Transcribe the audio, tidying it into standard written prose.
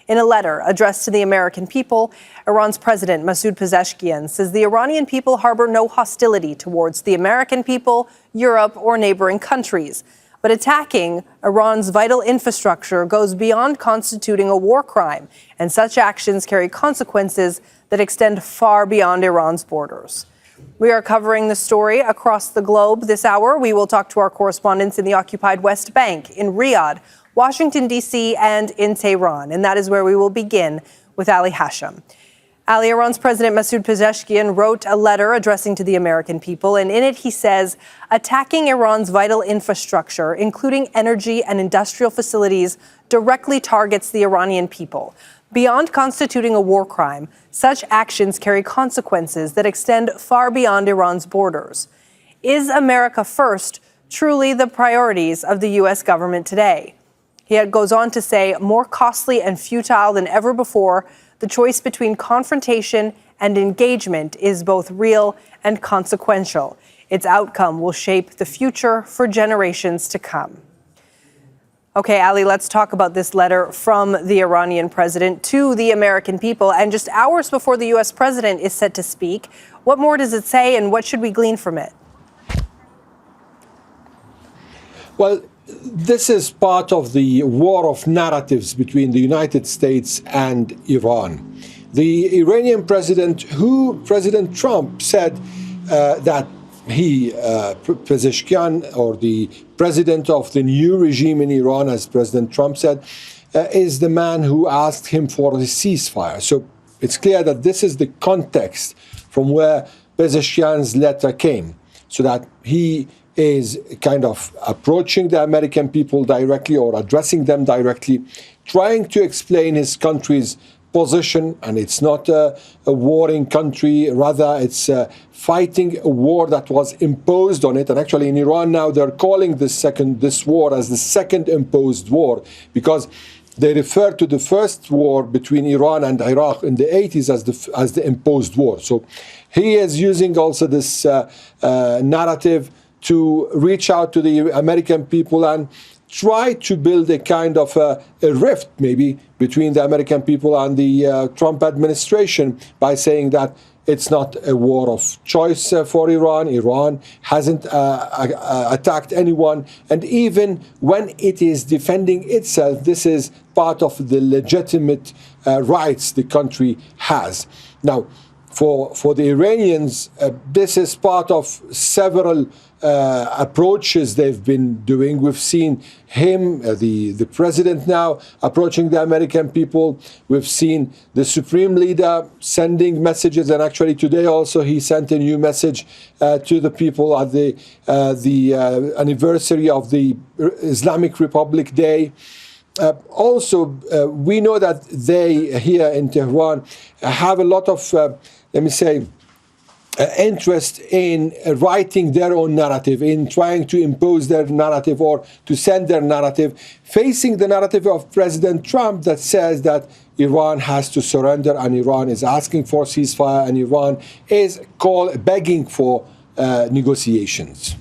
In a letter addressed to the American people, Iran's President Masoud Pezeshkian says the Iranian people harbor no hostility towards the American people, Europe, or neighboring countries. But attacking Iran's vital infrastructure goes beyond constituting a war crime, and such actions carry consequences that extend far beyond Iran's borders. We are covering the story across the globe this hour. We will talk to our correspondents in the occupied West Bank, in Riyadh, Washington, D.C., and in Tehran. And that is where we will begin with Ali Hashim. Ali, Iran's President Masoud Pezeshkian wrote a letter addressing to the American people, and in it he says, attacking Iran's vital infrastructure, including energy and industrial facilities, directly targets the Iranian people. Beyond constituting a war crime, such actions carry consequences that extend far beyond Iran's borders. Is America first truly the priorities of the U.S. government today? He goes on to say, more costly and futile than ever before, the choice between confrontation and engagement is both real and consequential. Its outcome will shape the future for generations to come. Okay, Ali, let's talk about this letter from the Iranian president to the American people. And just hours before the U.S. president is set to speak, what more does it say and what should we glean from it? Well, this is part of the war of narratives between the United States and Iran. The Iranian president, who President Trump said that he, Pezeshkian, or the president of the new regime in Iran, as President Trump said, is the man who asked him for the ceasefire. So it's clear that this is the context from where Pezeshkian's letter came, so that he is kind of approaching the American people directly or addressing them directly, trying to explain his country's position, and it's not a warring country, rather it's fighting a war that was imposed on it. And actually in Iran now they're calling this war as the second imposed war, because they refer to the first war between Iran and Iraq in the 80s as the imposed war. So he is using also this narrative to reach out to the American people and try to build a kind of a rift maybe between the American people and the Trump administration by saying that it's not a war of choice for Iran. Iran hasn't attacked anyone. And even when it is defending itself, this is part of the legitimate rights the country has. Now, for the Iranians, this is part of several approaches they've been doing. We've seen him, the president now, approaching the American people. We've seen the supreme leader sending messages, and actually today also he sent a new message to the people at the anniversary of the Islamic Republic Day. Also, we know that they here in Tehran have a lot of, let me say, interest in writing their own narrative, in trying to impose their narrative or to send their narrative, facing the narrative of President Trump that says that Iran has to surrender and Iran is asking for ceasefire and Iran is begging for negotiations.